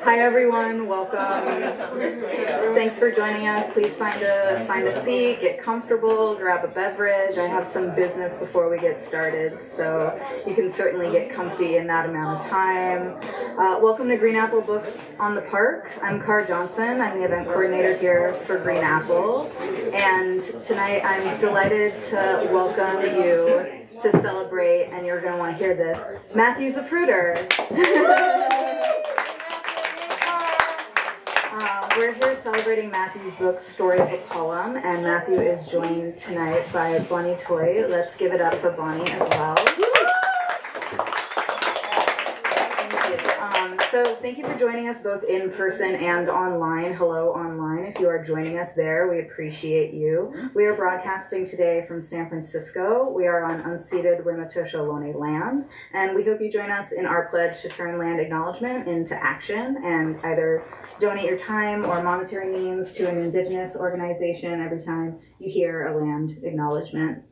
Hi everyone, welcome. Thanks for joining us. Please find a seat, get comfortable, grab a beverage. I have some business before we get started, so you can certainly get comfy in that amount of time. Welcome to Green Apple Books on the Park. I'm Cara Johnson. I'm the event coordinator here for Green Apple, and tonight I'm delighted to welcome you to celebrate, and you're going to want to hear this, Matthew Zapruder. We're here celebrating Matthew's book, Story of a Poem, and Matthew is joined tonight by Bonnie Tsui. Let's give it up for Bonnie as well. So thank you for joining us both in person and online. Hello online. If you are joining us there, we appreciate you. We are broadcasting today from San Francisco. We are on unceded Wimutosha Ohlone land, and we hope you join us in our pledge to turn land acknowledgement into action and either donate your time or monetary means to an Indigenous organization every time you hear a land acknowledgement.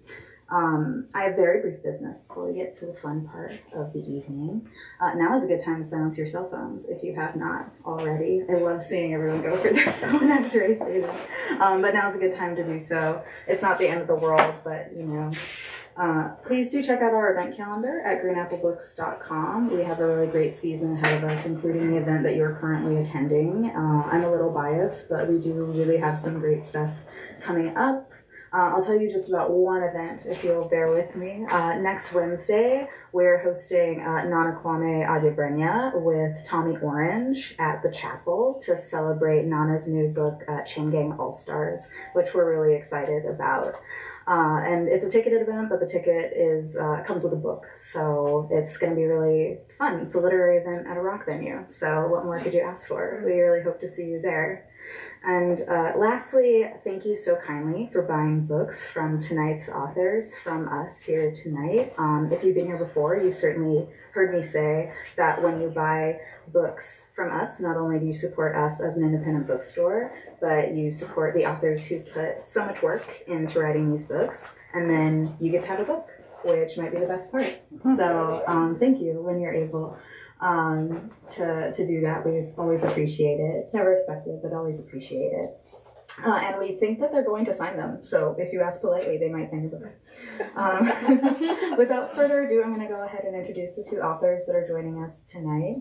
I have very brief business before we get to the fun part of the evening. Now is a good time to silence your cell phones if you have not already. I love seeing everyone go for their phone after I say that. But now is a good time to do so. It's not the end of the world, but you know. Please do check out our event calendar at greenapplebooks.com. We have a really great season ahead of us, including the event that you're currently attending. I'm a little biased, but we do really have some great stuff coming up. I'll tell you just about one event, if you'll bear with me. Next Wednesday, we're hosting Nana Kwame Adebrenya with Tommy Orange at the Chapel to celebrate Nana's new book, Chain Gang All-Stars, which we're really excited about. And it's a ticketed event, but the ticket comes with a book, so it's going to be really fun. It's a literary event at a rock venue, so what more could you ask for? We really hope to see you there. And lastly, thank you so kindly for buying books from tonight's authors from us here tonight. If you've been here before, you've certainly heard me say that when you buy books from us, not only do you support us as an independent bookstore, but you support the authors who put so much work into writing these books, and then you get to have a book, which might be the best part. So thank you when you're able to do that. We always appreciate it. It's never expected, but always appreciate it. And we think that they're going to sign them. So if you ask politely, they might sign your books. Without further ado, I'm going to go ahead and introduce the two authors that are joining us tonight.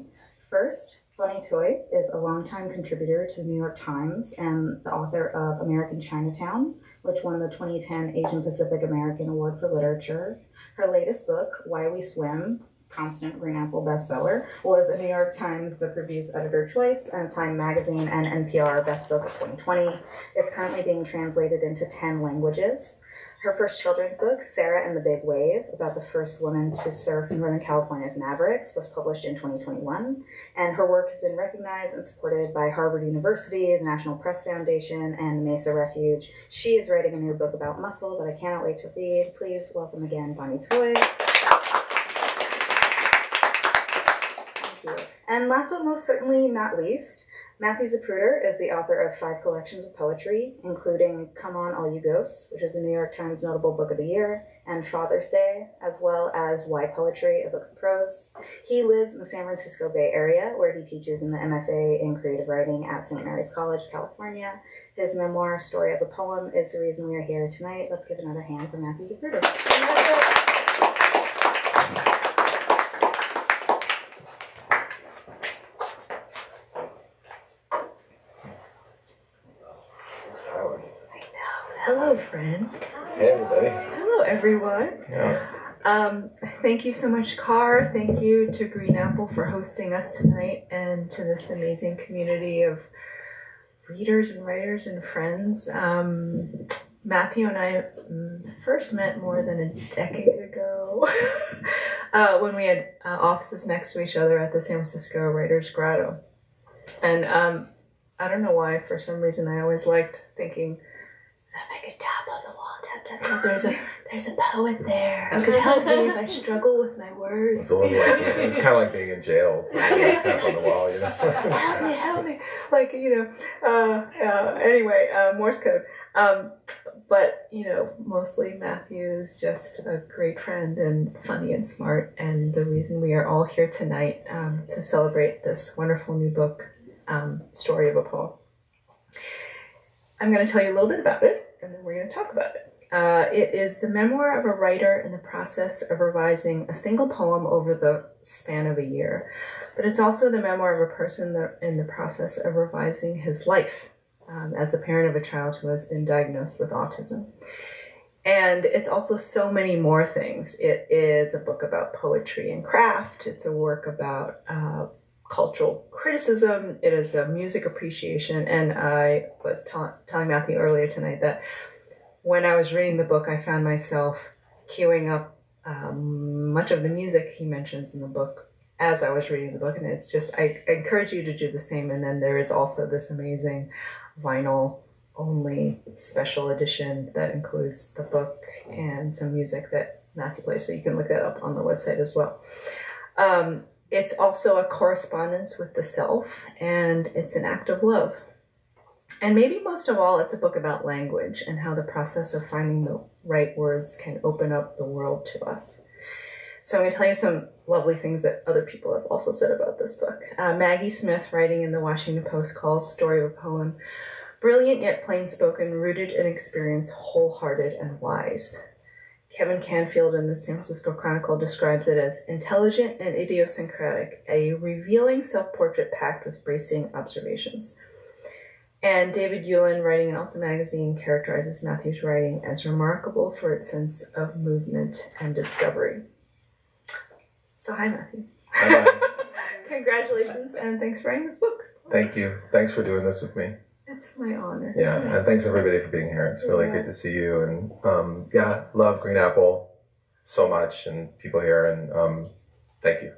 First, Bonnie Tsui is a longtime contributor to the New York Times and the author of American Chinatown, which won the 2010 Asian Pacific American Award for Literature. Her latest book, Why We Swim, constant Green Apple bestseller, was a New York Times Book Review's Editor Choice and Time Magazine and NPR Best Book of 2020. It's currently being translated into 10 languages. Her first children's book, Sarah and the Big Wave, about the first woman to surf Northern California's Mavericks, was published in 2021, and her work has been recognized and supported by Harvard University, the National Press Foundation, and Mesa Refuge. She is writing a new book about muscle that I cannot wait to read. Please welcome again Bonnie Tsui. And last but most certainly not least, Matthew Zapruder is the author of 5 collections of poetry, including Come On All You Ghosts, which is a New York Times Notable Book of the Year, and Father's Day, as well as Why Poetry, a book of prose. He lives in the San Francisco Bay Area, where he teaches in the MFA in Creative Writing at St. Mary's College, California. His memoir, Story of a Poem, is the reason we are here tonight. Let's give another hand for Matthew Zapruder. Hello, friends. Hey, everybody. Hello, everyone. Yeah. Thank you so much, Car. Thank you to Green Apple for hosting us tonight and to this amazing community of readers and writers and friends. Matthew and I first met more than a decade ago when we had offices next to each other at the San Francisco Writers Grotto. And I don't know why, for some reason, I always liked thinking, if I could tap on the wall, tap. There's a poet there who could help me if I struggle with my words. It's a little like, it's kind of like being in jail. Tap on the wall, you know. help me. Like, anyway, Morse code. But, mostly Matthew is just a great friend and funny and smart. And the reason we are all here tonight to celebrate this wonderful new book story of a poem. I'm going to tell you a little bit about it, and then we're going to talk about it. It is the memoir of a writer in the process of revising a single poem over the span of a year, but it's also the memoir of a person in the process of revising his life as the parent of a child who has been diagnosed with autism. And it's also so many more things. It is a book about poetry and craft. It's a work about cultural criticism. It is a music appreciation. And I was telling Matthew earlier tonight that when I was reading the book, I found myself queuing up much of the music he mentions in the book as I was reading the book. And it's just, I encourage you to do the same. And then there is also this amazing vinyl only special edition that includes the book and some music that Matthew plays. So you can look that up on the website as well. It's also a correspondence with the self, and it's an act of love. And maybe most of all, it's a book about language and how the process of finding the right words can open up the world to us. So I'm going to tell you some lovely things that other people have also said about this book. Maggie Smith, writing in the Washington Post, calls Story of a Poem brilliant yet plain-spoken, rooted in experience, wholehearted and wise. Kevin Canfield in the San Francisco Chronicle describes it as intelligent and idiosyncratic, a revealing self-portrait packed with bracing observations. And David Yulin, writing in Alta Magazine, characterizes Matthew's writing as remarkable for its sense of movement and discovery. So hi, Matthew. Hi. Congratulations, and thanks for writing this book. Thank you. Thanks for doing this with me. It's my honor. Yeah, and thanks everybody for being here. It's really great to see you. And love Green Apple so much and people here. And thank you.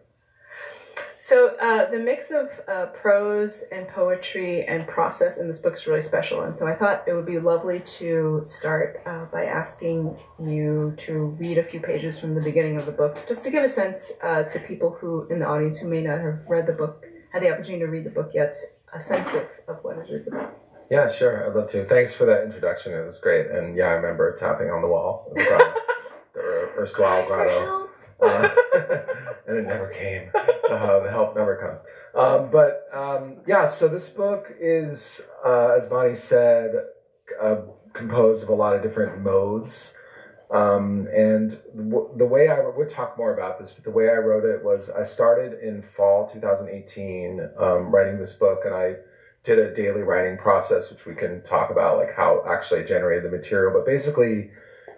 So the mix of prose and poetry and process in this book is really special. And so I thought it would be lovely to start by asking you to read a few pages from the beginning of the book, just to give a sense to people who in the audience who may not have read the book, had the opportunity to read the book yet, a sense of what it is about. Yeah, sure. I'd love to. Thanks for that introduction. It was great. And yeah, I remember tapping on the wall of the grotto, the erstwhile grotto. And it never came. The help never comes. So this book is, as Bonnie said, composed of a lot of different modes. And the way we'll talk more about this, but the way I wrote it was I started in fall 2018 writing this book, and I did a daily writing process, which we can talk about, like how actually I generated the material. But basically,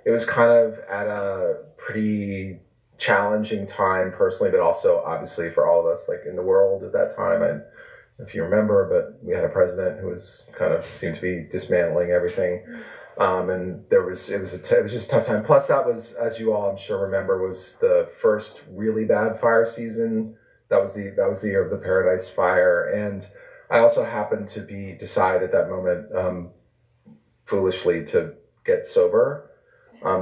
it was kind of at a pretty challenging time personally, but also obviously for all of us, like in the world at that time. And if you remember, but we had a president who was kind of seemed to be dismantling everything. And it was just a tough time. Plus that was, as you all I'm sure remember, was the first really bad fire season. That was the year of the Paradise Fire. And I also happened to decide at that moment, foolishly, to get sober.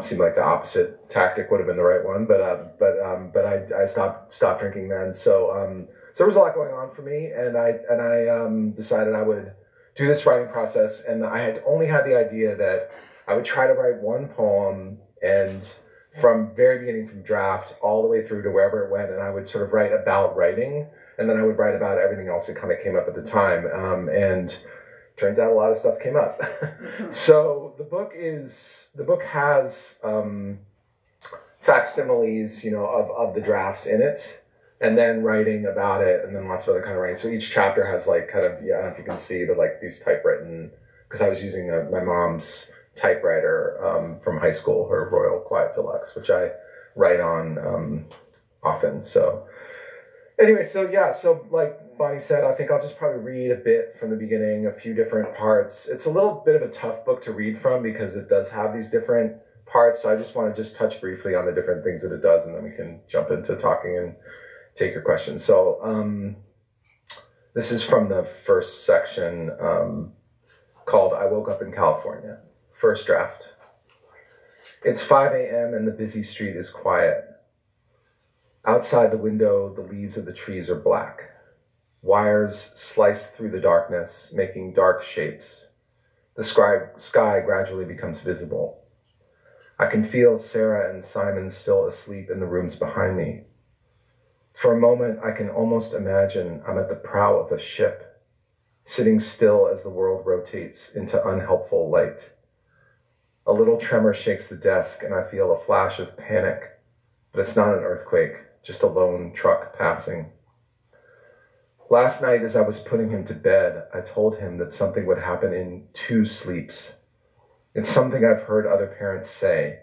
Seemed like the opposite tactic would have been the right one, but I stopped drinking then. So there was a lot going on for me, and I decided I would do this writing process, and I had only had the idea that I would try to write one poem, and from very beginning, from draft all the way through to wherever it went, and I would sort of write about writing, and then I would write about everything else that kind of came up at the time, and turns out a lot of stuff came up. So the book has facsimiles, of the drafts in it, and then writing about it, and then lots of other kind of writing. So each chapter has like kind of, I don't know if you can see, but like these typewritten, because I was using my mom's typewriter from high school, her Royal Quiet Deluxe, which I write on often. So anyway, so like Bonnie said, I think I'll just probably read a bit from the beginning, a few different parts. It's a little bit of a tough book to read from because it does have these different parts. So I just want to just touch briefly on the different things that it does, and then we can jump into talking and take your questions. So this is from the first section called I Woke Up in California. First draft. It's 5 a.m. and the busy street is quiet. Outside the window, the leaves of the trees are black. Wires slice through the darkness, making dark shapes. The sky gradually becomes visible. I can feel Sarah and Simon still asleep in the rooms behind me. For a moment, I can almost imagine I'm at the prow of a ship. sitting still as the world rotates into unhelpful light. A little tremor shakes the desk, and I feel a flash of panic, but it's not an earthquake, just a lone truck passing. Last night, as I was putting him to bed, I told him that something would happen in 2 sleeps. It's something I've heard other parents say,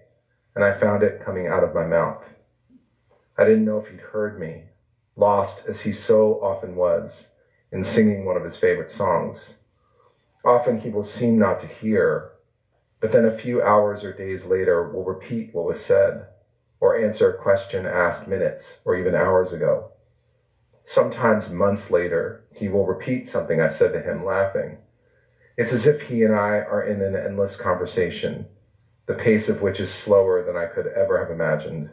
and I found it coming out of my mouth. I didn't know if he'd heard me, lost as he so often was in singing one of his favorite songs. Often he will seem not to hear, but then a few hours or days later will repeat what was said, or answer a question asked minutes or even hours ago. Sometimes months later, he will repeat something I said to him, laughing. It's as if he and I are in an endless conversation, the pace of which is slower than I could ever have imagined.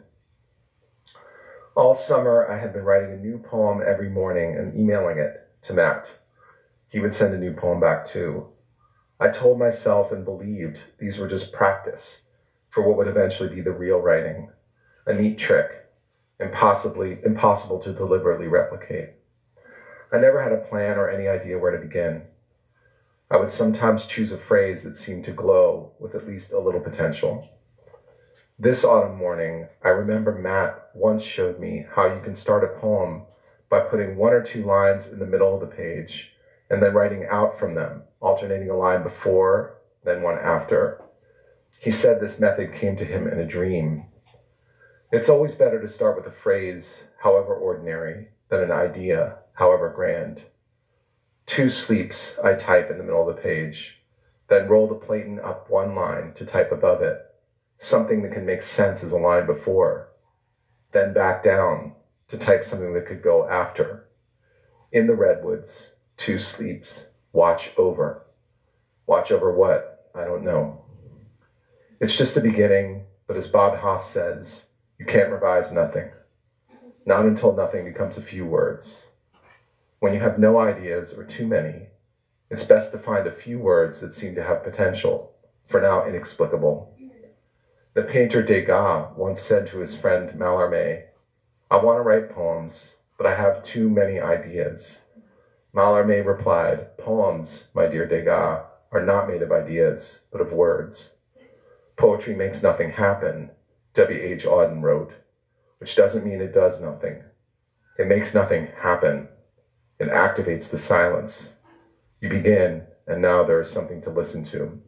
All summer, I had been writing a new poem every morning and emailing it to Matt. He would send a new poem back too. I told myself and believed these were just practice for what would eventually be the real writing, a neat trick, impossible to deliberately replicate. I never had a plan or any idea where to begin. I would sometimes choose a phrase that seemed to glow with at least a little potential. This autumn morning, I remember Matt once showed me how you can start a poem by putting 1 or 2 lines in the middle of the page and then writing out from them, alternating a line before, then one after. He said this method came to him in a dream. It's always better to start with a phrase, however ordinary, than an idea, however grand. 2 sleeps, I type in the middle of the page, then roll the platen up 1 line to type above it, something that can make sense as a line before, then back down to type something that could go after. In the redwoods, 2 sleeps, watch over. Watch over what? I don't know. It's just the beginning, but as Bob Haas says, you can't revise nothing. Not until nothing becomes a few words. When you have no ideas or too many, it's best to find a few words that seem to have potential, for now inexplicable. The painter Degas once said to his friend Mallarmé, I want to write poems, but I have too many ideas. Mallarmé replied, poems, my dear Degas, are not made of ideas, but of words. Poetry makes nothing happen, W.H. Auden wrote, which doesn't mean it does nothing. It makes nothing happen. It activates the silence. You begin, and now there is something to listen to.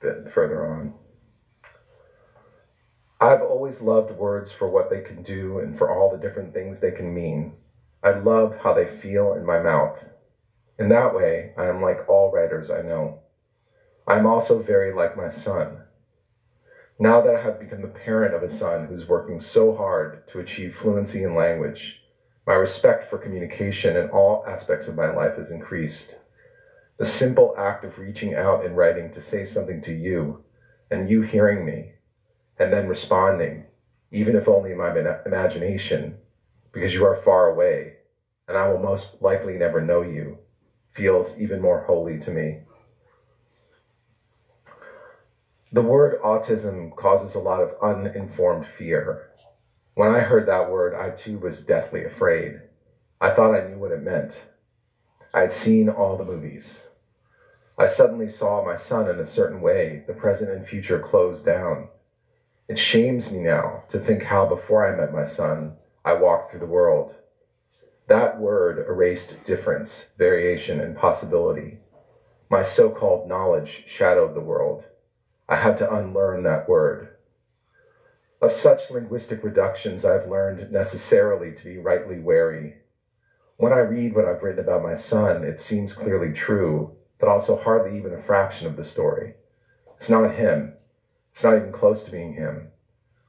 Bit further on. I've always loved words for what they can do and for all the different things they can mean. I love how they feel in my mouth. In that way, I am like all writers I know. I am also very like my son. Now that I have become the parent of a son who's working so hard to achieve fluency in language, my respect for communication in all aspects of my life has increased. The simple act of reaching out in writing to say something to you, and you hearing me, and then responding, even if only in my imagination, because you are far away, and I will most likely never know you, feels even more holy to me. The word autism causes a lot of uninformed fear. When I heard that word, I too was deathly afraid. I thought I knew what it meant. I had seen all the movies. I suddenly saw my son in a certain way, the present and future closed down. It shames me now to think how before I met my son, I walked through the world. That word erased difference, variation, and possibility. My so-called knowledge shadowed the world. I had to unlearn that word. Of such linguistic reductions, I've learned necessarily to be rightly wary. When I read what I've written about my son, it seems clearly true, but also hardly even a fraction of the story. It's not him. It's not even close to being him,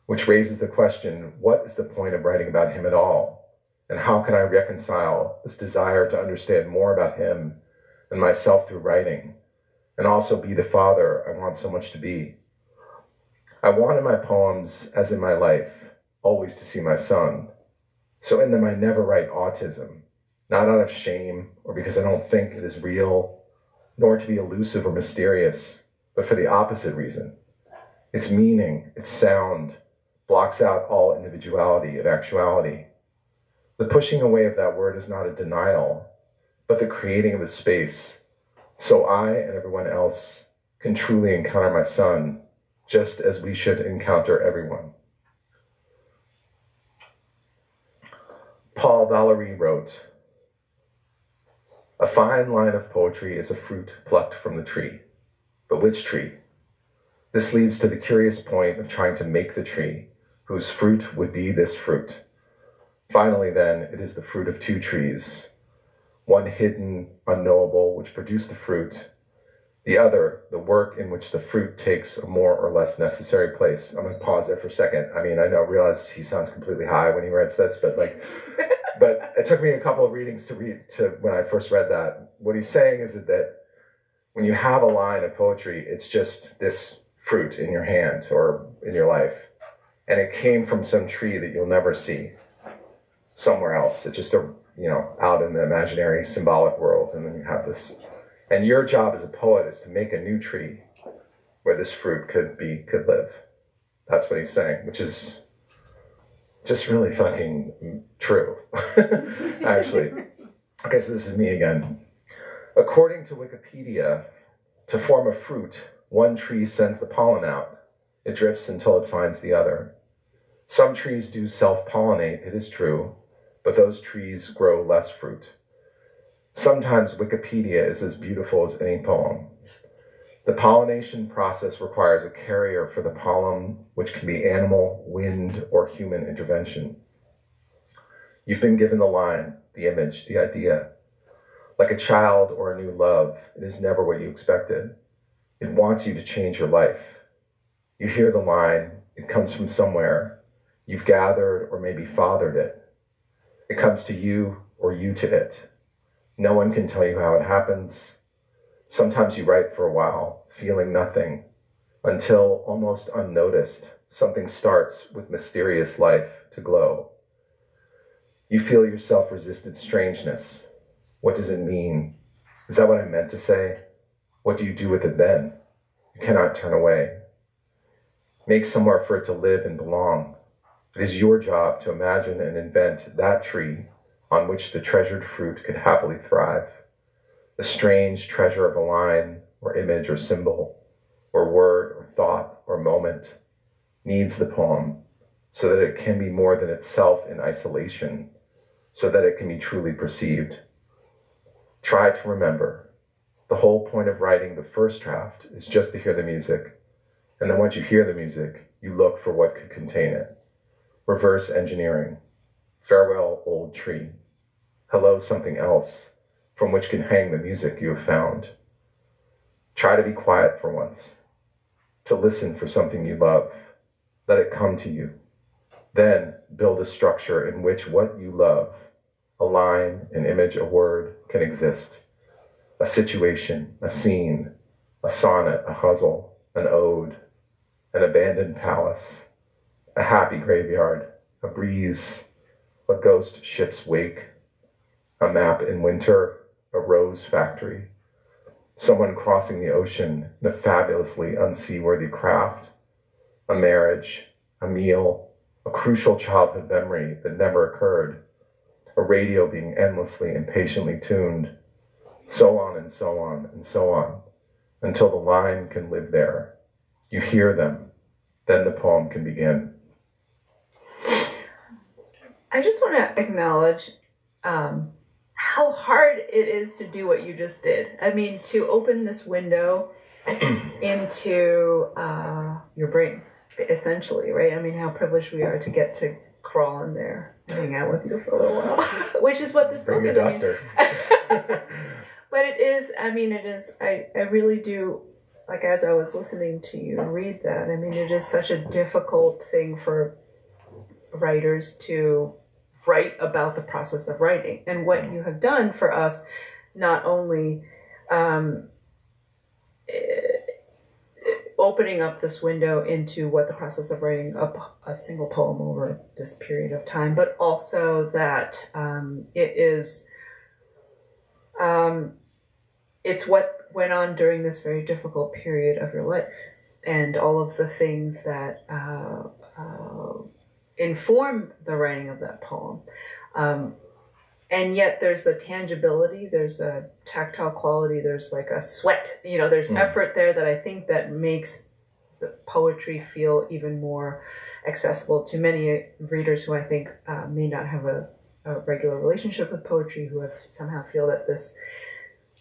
which raises the question, what is the point of writing about him at all? And how can I reconcile this desire to understand more about him and myself through writing, and also be the father I want so much to be? I want in my poems, as in my life, always to see my son. So in them I never write autism, not out of shame or because I don't think it is real, nor to be elusive or mysterious, but for the opposite reason. Its meaning, its sound, blocks out all individuality and actuality. The pushing away of that word is not a denial, but the creating of a space so I and everyone else can truly encounter my son, just as we should encounter everyone. Paul Valéry wrote, "A fine line of poetry is a fruit plucked from the tree. But which tree? This leads to the curious point of trying to make the tree, whose fruit would be this fruit. Finally, then, it is the fruit of two trees, one hidden, unknowable, which produced the fruit, the other, the work in which the fruit takes a more or less necessary place." I'm going to pause there for a second. I mean, I realize he sounds completely high when he writes this, but but it took me a couple of readings to when I first read that. What he's saying is that when you have a line of poetry, it's just this fruit in your hand or in your life, and it came from some tree that you'll never see somewhere else. It's just out in the imaginary symbolic world, and then you have this. And your job as a poet is to make a new tree where this fruit could live. That's what he's saying, which is just really fucking true, actually. Okay, so this is me again. According to Wikipedia, to form a fruit, one tree sends the pollen out. It drifts until it finds the other. Some trees do self-pollinate, it is true, but those trees grow less fruit. Sometimes Wikipedia is as beautiful as any poem. The pollination process requires a carrier for the pollen, which can be animal, wind, or human intervention. You've been given the line, the image, the idea. Like a child or a new love, it is never what you expected. It wants you to change your life. You hear the line, it comes from somewhere. You've gathered or maybe fathered it. It comes to you or you to it. No one can tell you how it happens. Sometimes you write for a while, feeling nothing, until, almost unnoticed, something starts with mysterious life to glow. You feel your self-resisted strangeness. What does it mean? Is that what I meant to say? What do you do with it then? You cannot turn away. Make somewhere for it to live and belong. It is your job to imagine and invent that tree on which the treasured fruit could happily thrive. The strange treasure of a line, or image, or symbol, or word, or thought, or moment needs the poem so that it can be more than itself in isolation, so that it can be truly perceived. Try to remember, the whole point of writing the first draft is just to hear the music, and then once you hear the music, you look for what could contain it. Reverse engineering. Farewell, old tree. Hello, something else, from which can hang the music you have found. Try to be quiet for once, to listen for something you love. Let it come to you. Then build a structure in which what you love, a line, an image, a word, can exist. A situation, a scene, a sonnet, a ghazal, an ode, an abandoned palace, a happy graveyard, a breeze, a ghost ship's wake, a map in winter, a rose factory, someone crossing the ocean in a fabulously unseaworthy craft, a marriage, a meal, a crucial childhood memory that never occurred, a radio being endlessly and patiently tuned, so on and so on and so on, until the line can live there. You hear them, then the poem can begin. I just want to acknowledge how hard it is to do what you just did. I mean, to open this window into your brain, essentially, right? I mean, how privileged we are to get to crawl in there and hang out with you for a little while, which is what this book is. Bring your duster. But it is, I really do, like, as I was listening to you read that, I mean, it is such a difficult thing for writers to write about the process of writing. And what you have done for us, not only opening up this window into what the process of writing a single poem over this period of time, but also that it is, it's what went on during this very difficult period of your life, and all of the things that inform the writing of that poem. And yet there's the tangibility, there's a tactile quality, there's like a sweat, there's effort there that I think that makes the poetry feel even more accessible to many readers who I think may not have a regular relationship with poetry, who have somehow feel that this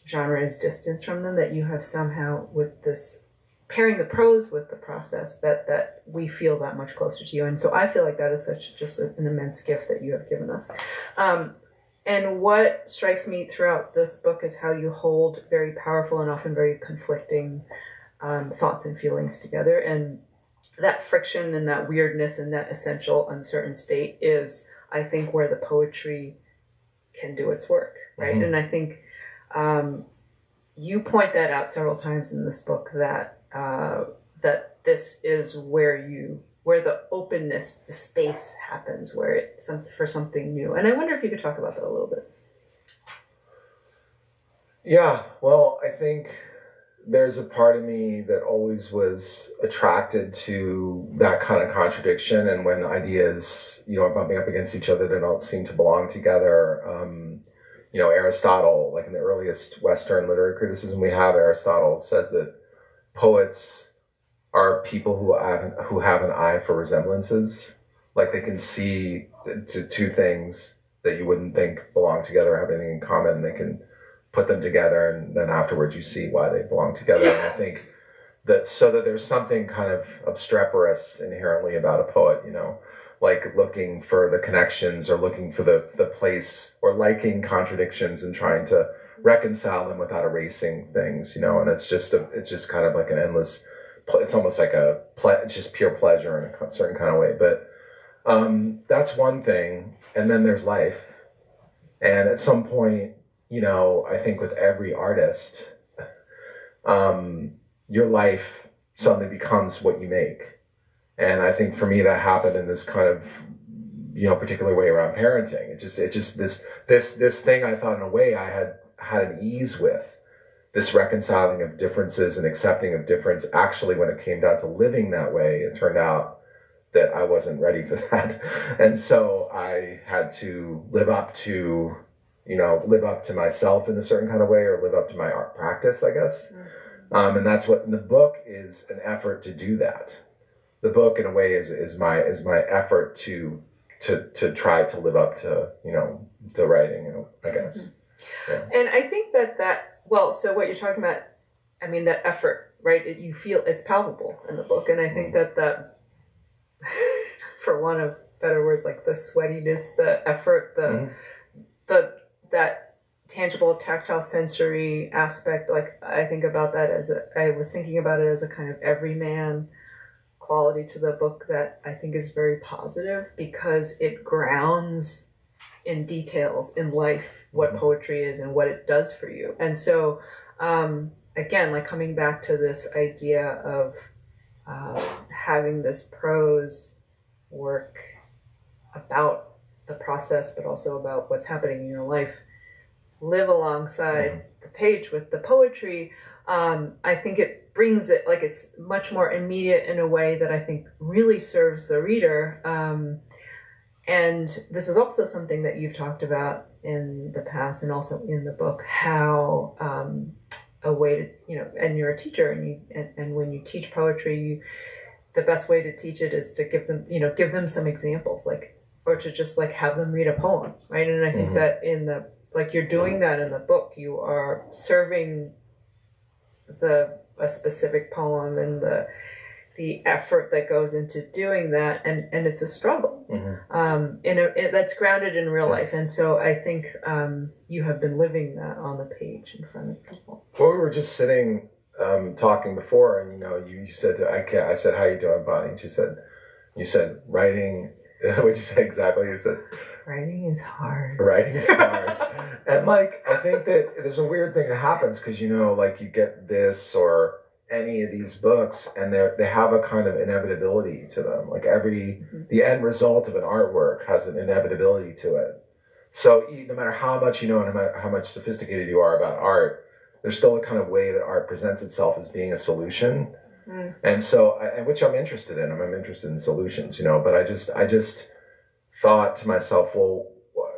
genre is distance from them, that you have somehow, with this pairing the prose with the process, that we feel that much closer to you. And so I feel like that is such just an immense gift that you have given us. And what strikes me throughout this book is how you hold very powerful and often very conflicting thoughts and feelings together. And that friction and that weirdness and that essential uncertain state is, I think, where the poetry can do its work, right? And I think you point that out several times in this book, that that this is where the openness, the space happens, where it for something new. And I wonder if you could talk about that a little bit. Yeah, well, I think there's a part of me that always was attracted to that kind of contradiction, and when ideas, are bumping up against each other, they don't seem to belong together. Aristotle, like in the earliest Western literary criticism we have, Aristotle says that poets are people who have an eye for resemblances. Like they can see two things that you wouldn't think belong together or have anything in common, and they can put them together, and then afterwards you see why they belong together. And I think that there's something kind of obstreperous inherently about a poet, like looking for the connections, or looking for the place, or liking contradictions and trying to reconcile them without erasing things, and it's just kind of like an endless, it's almost like just pure pleasure in a certain kind of way. But that's one thing. And then there's life. And at some point, I think with every artist, your life suddenly becomes what you make. And I think for me that happened in this kind of, particular way around parenting. It just this thing I thought in a way I had an ease with, this reconciling of differences and accepting of difference. Actually, when it came down to living that way, it turned out that I wasn't ready for that. And so I had to live up to myself in a certain kind of way, or live up to my art practice, I guess. And that's what the book is, an effort to do that. The book, in a way, is my effort to try to live up to, the writing, I guess. Yeah. And I think so what you're talking about, I mean, that effort, right? You feel it's palpable in the book. And I think that for want of better words, like the sweatiness, the effort, that tangible, tactile, sensory aspect, like I think about that I was thinking about it as a kind of everyman quality to the book that I think is very positive, because it grounds in details in life what poetry is and what it does for you. And so again, like coming back to this idea of having this prose work about the process, but also about what's happening in your life, live alongside the page with the poetry. I think it brings it, like it's much more immediate in a way that I think really serves the reader. And this is also something that you've talked about in the past and also in the book, how a way to, and you're a teacher, and when you teach poetry, the best way to teach it is to give them some examples, or to just have them read a poem, right? And I think that you're doing that in the book, you are serving a specific poem and the effort that goes into doing that, and it's a struggle, that's grounded in real life. And so I think you have been living that on the page in front of people. Well, we were just sitting talking before, and you said I said, "How you doing, Bonnie?" And you said writing. What'd you say exactly? You said writing is hard. Writing is hard. And I think that there's a weird thing that happens, because you get this or any of these books, and they have a kind of inevitability to them. Like the end result of an artwork has an inevitability to it. So no matter how much no matter how much sophisticated you are about art, there's still a kind of way that art presents itself as being a solution. And so, which I'm interested in. I'm interested in solutions, but I just thought to myself, well,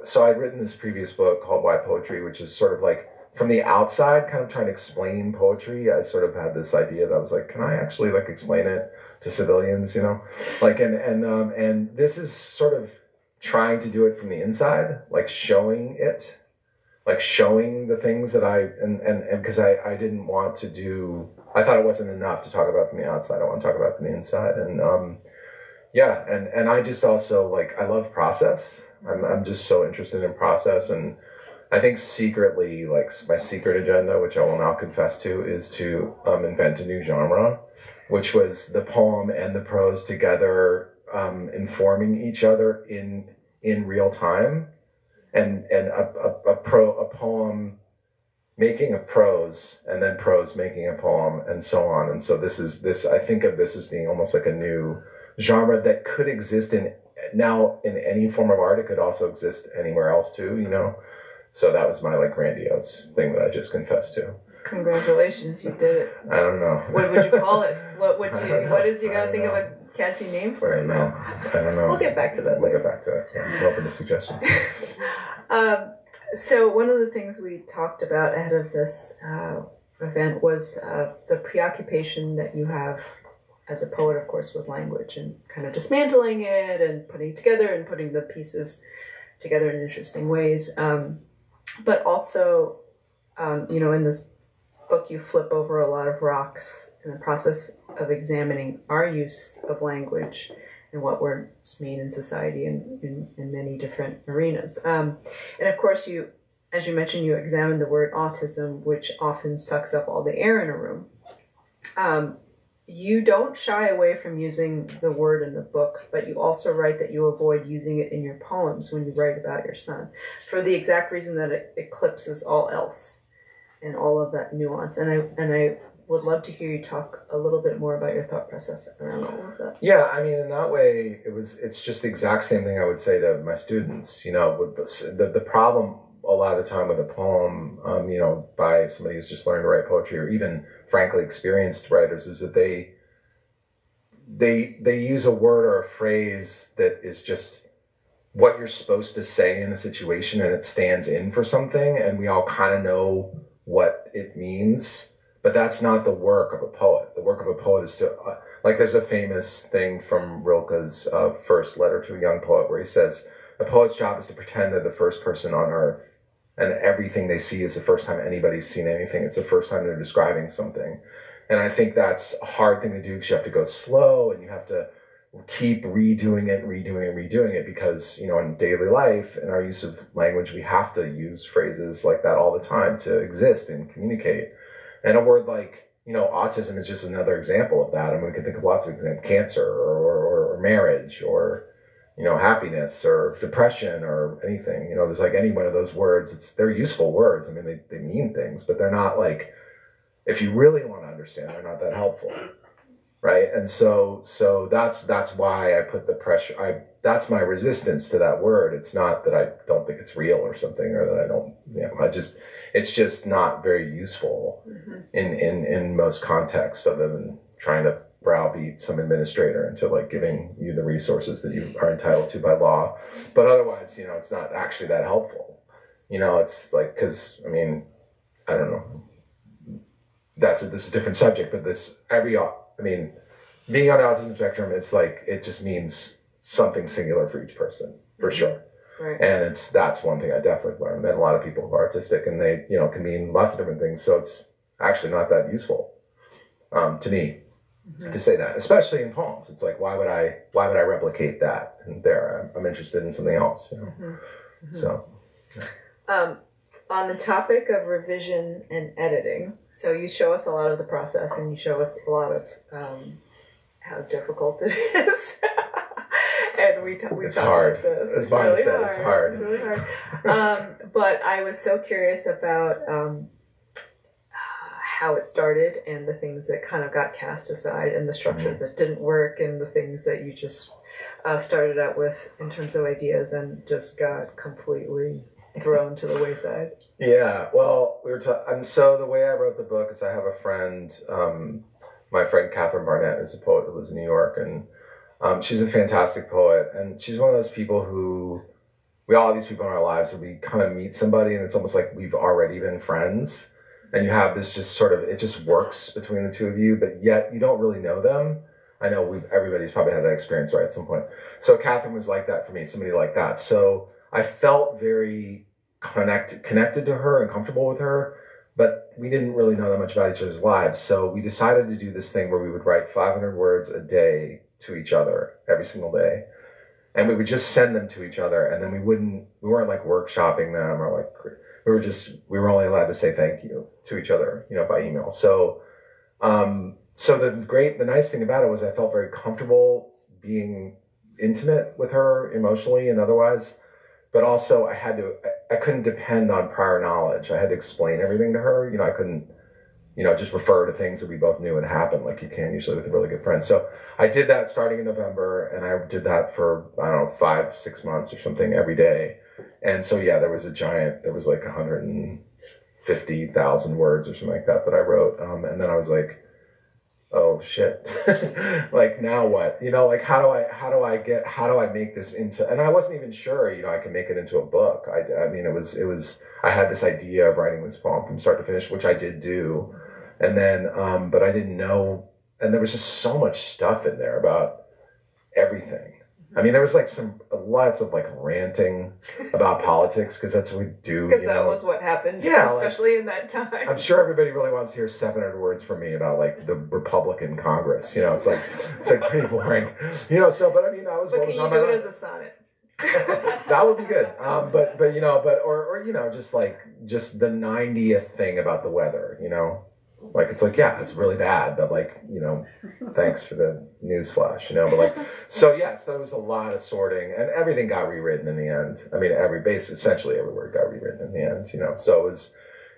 so I'd written this previous book called Why Poetry, which is sort of like from the outside, kind of trying to explain poetry. I sort of had this idea that I was like, can I actually like explain it to civilians, like, and this is sort of trying to do it from the inside, like showing it, like showing the things that and because I didn't want to do, I thought it wasn't enough to talk about from the outside. I want to talk about from the inside. And yeah, and I just also like, I love process. I'm just so interested in process. And I think secretly, like my secret agenda, which I will now confess to, is to invent a new genre, which was the poem and the prose together, informing each other in real time, and a poem making a prose, and then prose making a poem, and so on. And so this I think of this as being almost like a new genre that could exist in any form of art. It could also exist anywhere else too, So that was my like grandiose thing that I just confessed to. Congratulations, you did it. I don't know. What would you call it? What is you gotta think of a catchy name for it now? I don't know. We'll get back to that We'll later. get back to it. Yeah, I'm open to suggestions. So one of the things we talked about ahead of this event was the preoccupation that you have as a poet, of course, with language and kind of dismantling it and putting it together and putting the pieces together in interesting ways. But also, in this book, you flip over a lot of rocks in the process of examining our use of language and what words mean in society in many different arenas. And of course, as you mentioned, you examined the word autism, which often sucks up all the air in a room. You don't shy away from using the word in the book, but you also write that you avoid using it in your poems when you write about your son, for the exact reason that it eclipses all else and all of that nuance. And I would love to hear you talk a little bit more about your thought process around all of that. Yeah, I mean, in that way, it's just the exact same thing I would say to my students. With the problem a lot of the time with a poem, by somebody who's just learning to write poetry, or even frankly experienced writers, is that they use a word or a phrase that is just what you're supposed to say in a situation, and it stands in for something, and we all kind of know what it means. But that's not the work of a poet. The work of a poet is to, like, there's a famous thing from Rilke's first letter to a young poet where he says, a poet's job is to pretend they're the first person on earth, and everything they see is the first time anybody's seen anything. It's the first time they're describing something. And I think that's a hard thing to do, because you have to go slow and you have to keep redoing it because, in daily life, in our use of language, we have to use phrases like that all the time to exist and communicate. And a word like, autism is just another example of that. I mean, we can think of lots of examples: cancer or marriage or, happiness or depression or anything. There's like any one of those words. They're useful words. I mean, they mean things, but they're not like, if you really want to understand, they're not that helpful, right? And so that's why I put the pressure. That's my resistance to that word. It's not that I don't think it's real or something, or that I don't. It's just not very useful in most contexts, other than trying to browbeat some administrator into like giving you the resources that you are entitled to by law. But otherwise, it's not actually that helpful. It's like, because I mean, I don't know. This is a different subject, but being on the autism spectrum, it's like, it just means something singular for each person, for sure. Right. And that's one thing I definitely learned. That a lot of people who are artistic, and they, can mean lots of different things. So it's actually not that useful to me to say that, especially in poems. It's like, why would I replicate that? And there, I'm interested in something else. So. Yeah. On the topic of revision and editing, so you show us a lot of the process, and you show us a lot of how difficult it is. And we it's talk hard. about this. As Bonnie said, it's hard. It's really hard. But I was so curious about how it started, and the things that kind of got cast aside, and the structures that didn't work, and the things that you just started out with in terms of ideas and just got completely thrown to the wayside. Yeah, well, and so the way I wrote the book is, I have a friend, my friend Catherine Barnett is a poet who lives in New York, and she's a fantastic poet, and she's one of those people who we all have these people in our lives, and we kind of meet somebody, and it's almost like we've already been friends, and you have this just sort of, it just works between the two of you, but yet you don't really know them. I know everybody's probably had that experience, right, at some point. So Catherine was like that for me, somebody like that. So I felt very connected to her and comfortable with her, but we didn't really know that much about each other's lives. So we decided to do this thing where we would write 500 words a day to each other every single day. And we would just send them to each other, and then we weren't like workshopping them, or like, we were only allowed to say thank you to each other, by email. So, so the nice thing about it was I felt very comfortable being intimate with her emotionally and otherwise, but also I couldn't depend on prior knowledge. I had to explain everything to her. I couldn't, just refer to things that we both knew had happened, like you can usually with a really good friend. So I did that starting in November, and I did that for, I don't know, 5-6 months or something every day. And so, yeah, there was like 150,000 words or something like that I wrote. And then I was like, oh shit, like now what? Like how do I make this into, and I wasn't even sure, I can make it into a book. I mean, it was, I had this idea of writing this poem from start to finish, which I did do. And then, but I didn't know, and there was just so much stuff in there about everything. I mean, there was like lots of like ranting about politics, because that's what we do. Because that was what happened, especially in that time. I'm sure everybody really wants to hear 700 words from me about like the Republican Congress. It's like pretty boring. So, but I mean, that was but what was on my mind. Can you mind. do it as a sonnet? That would be good. Just the 90th thing about the weather. Like, it's like, yeah, it's really bad, but like, thanks for the news flash, but like, so yeah, so there was a lot of sorting, and everything got rewritten in the end. I mean, essentially every word got rewritten in the end, so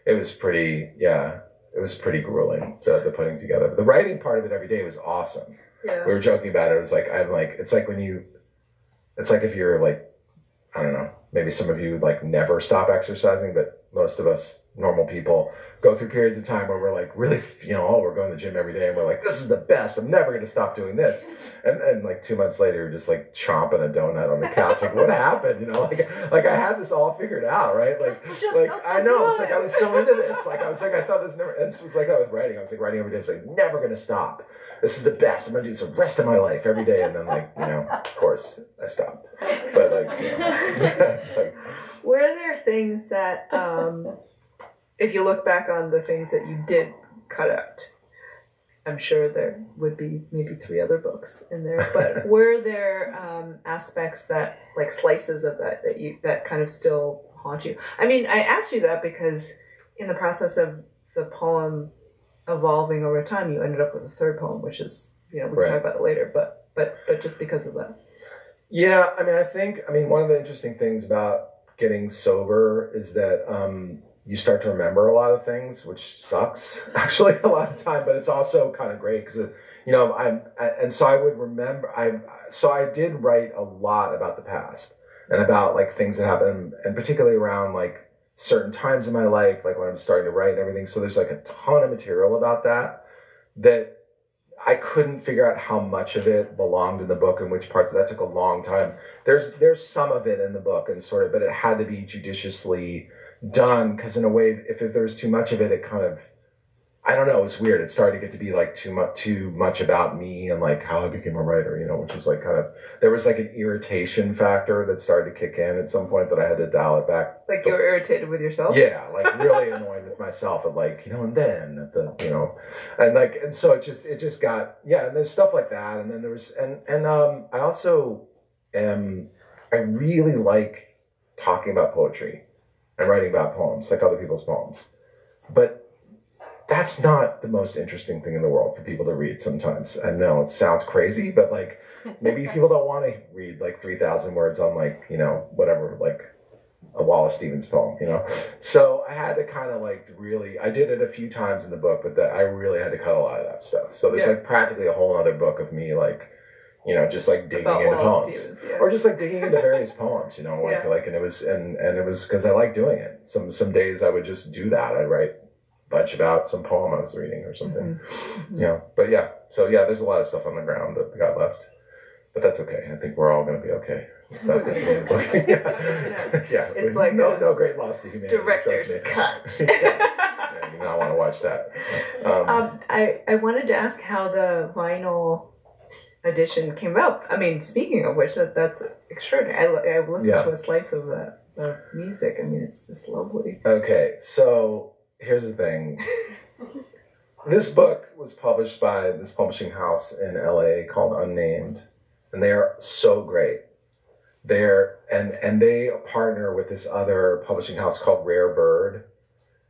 it was pretty grueling, the putting together. The writing part of it every day was awesome. Yeah. We were joking about it. It was like, it's like if you're like, I don't know, maybe some of you like never stop exercising, but most of us normal people go through periods of time where we're like really, we're going to the gym every day, and we're like, this is the best, I'm never going to stop doing this. And then like 2 months later, you're just like chomping a donut on the couch. Like, what happened? Like I had this all figured out, right? Like I know, it's like I was so into this. Like I thought this never, and it was like that with writing. I was like writing every day. It's like, never going to stop. This is the best. I'm going to do this the rest of my life every day. And then like, of course I stopped. But like, it's like, were there things that, if you look back on the things that you did cut out, I'm sure there would be maybe 3 other books in there, but were there aspects that, like slices of that kind of still haunt you? I mean, I asked you that because in the process of the poem evolving over time, you ended up with a 3rd poem, which is, we can talk about it later, but just because of that. Yeah, I mean, one of the interesting things about getting sober is that you start to remember a lot of things, which sucks actually a lot of time, but it's also kind of great because so I did write a lot about the past and about like things that happened, and particularly around like certain times in my life, like when I'm starting to write and everything. So there's like a ton of material about that I couldn't figure out how much of it belonged in the book and which parts. That took a long time. There's some of it in the book and sort of, but it had to be judiciously done, because in a way, if there was too much of it, it kind of, I don't know, it was weird. It started to get to be like too much about me and like how I became a writer, which was like kind of, there was like an irritation factor that started to kick in at some point that I had to dial it back. Like you were irritated with yourself? Yeah, like really annoyed with myself at like, and then at the, and like, and so it just got, yeah, and there's stuff like that. And then there was, and I also I really like talking about poetry and writing about poems, like other people's poems. But that's not the most interesting thing in the world for people to read sometimes. I know it sounds crazy, but like maybe people don't want to read like 3,000 words on like, whatever, like a Wallace Stevens poem, So I had to kind of like really, I did it a few times in the book, but I really had to cut a lot of that stuff. So there's like practically a whole other book of me like, just like digging about into Wallace poems, Stevens, or just like digging into various poems, and it was because I like doing it. Some days I would just do that. I'd write a bunch about some poem I was reading or something, Mm-hmm. But yeah, so yeah, there's a lot of stuff on the ground that got left. But that's okay. I think we're all going to be okay. Yeah. It's like no great loss to humanity. director's cut. Yeah, you do not want to watch that. I wanted to ask how the vinyl edition came out. I mean, speaking of which, that's extraordinary. I listened to a slice of that music. I mean, it's just lovely. Okay, so here's the thing. This book was published by this publishing house in LA called Unnamed, and they are so great. And they partner with this other publishing house called Rare Bird,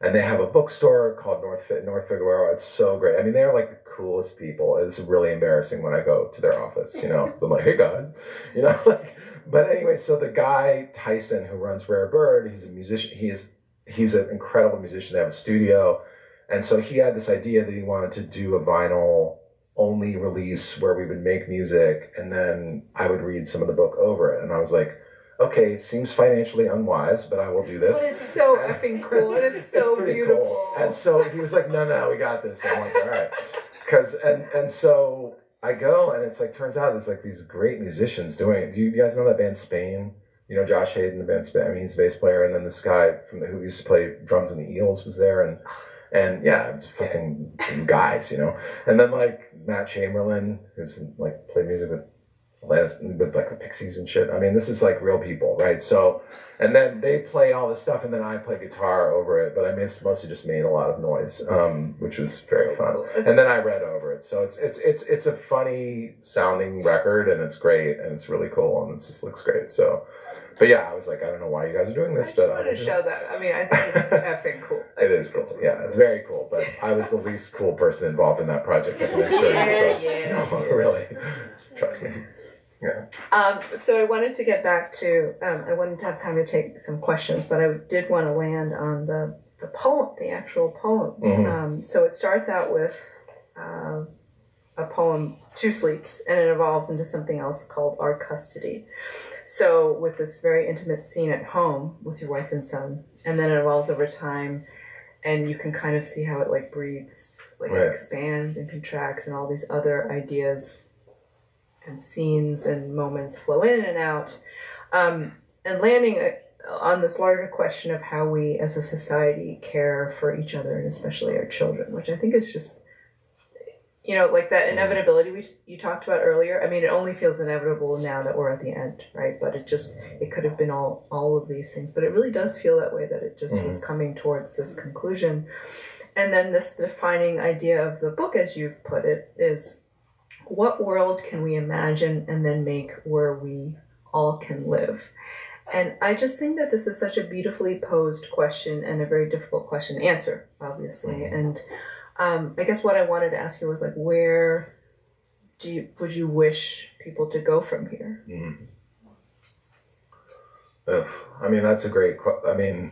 and they have a bookstore called North Figueroa. It's so great. I mean, they're like the coolest people. It's really embarrassing when I go to their office. You know, I'm like, hey guys, you know. Like, but anyway, so the guy Tyson who runs Rare Bird, he's a musician. He's an incredible musician. They have a studio, and so he had this idea that he wanted to do a vinyl only release where we would make music and then I would read some of the book over it. And I was like, okay, seems financially unwise, but I will do this. But it's so effing cool and it's so beautiful. Cool. And so he was like, no, we got this. I'm like, all right. And so I go and it's like, turns out there's like these great musicians doing it. Do you guys know that band Spain? You know, Josh Hayden, the band Spain. I mean, he's a bass player. And then this guy who used to play drums in the Eels was there. And yeah, just fucking guys, you know. And then like Matt Chamberlain, who's like played music with like the Pixies and shit. I mean, this is like real people, right? So, and then they play all this stuff, and then I play guitar over it. But I mean, it's mostly just made a lot of noise, which was very fun. Cool. And then I read over it, so it's a funny sounding record, and it's great, and it's really cool, and it just looks great. So. But yeah, I was like, I don't know why you guys are doing this, but I just wanted to show that. I mean, I think it's effing cool. It is cool. Yeah, it's very cool. But I was the least cool person involved in that project. I can assure you. So, no, really, trust me. Yeah. So I wanted to get back to. I wanted to have time to take some questions, but I did want to land on the poem, the actual poems. Mm-hmm. So it starts out with a poem, Two Sleeps, and it evolves into something else called Our Custody. So with this very intimate scene at home with your wife and son, and then it evolves over time, and you can kind of see how it like breathes, like it expands and contracts, and all these other ideas and scenes and moments flow in and out, and landing on this larger question of how we as a society care for each other and especially our children, which I think is just, you know, like that inevitability you talked about earlier. I mean, it only feels inevitable now that we're at the end, right? But it could have been all of these things. But it really does feel that way, that it just was coming towards this conclusion. And then this defining idea of the book, as you've put it, is what world can we imagine and then make where we all can live? And I just think that this is such a beautifully posed question and a very difficult question to answer, obviously. And I guess what I wanted to ask you was like, where would you wish people to go from here? I mean, that's a great question. I mean,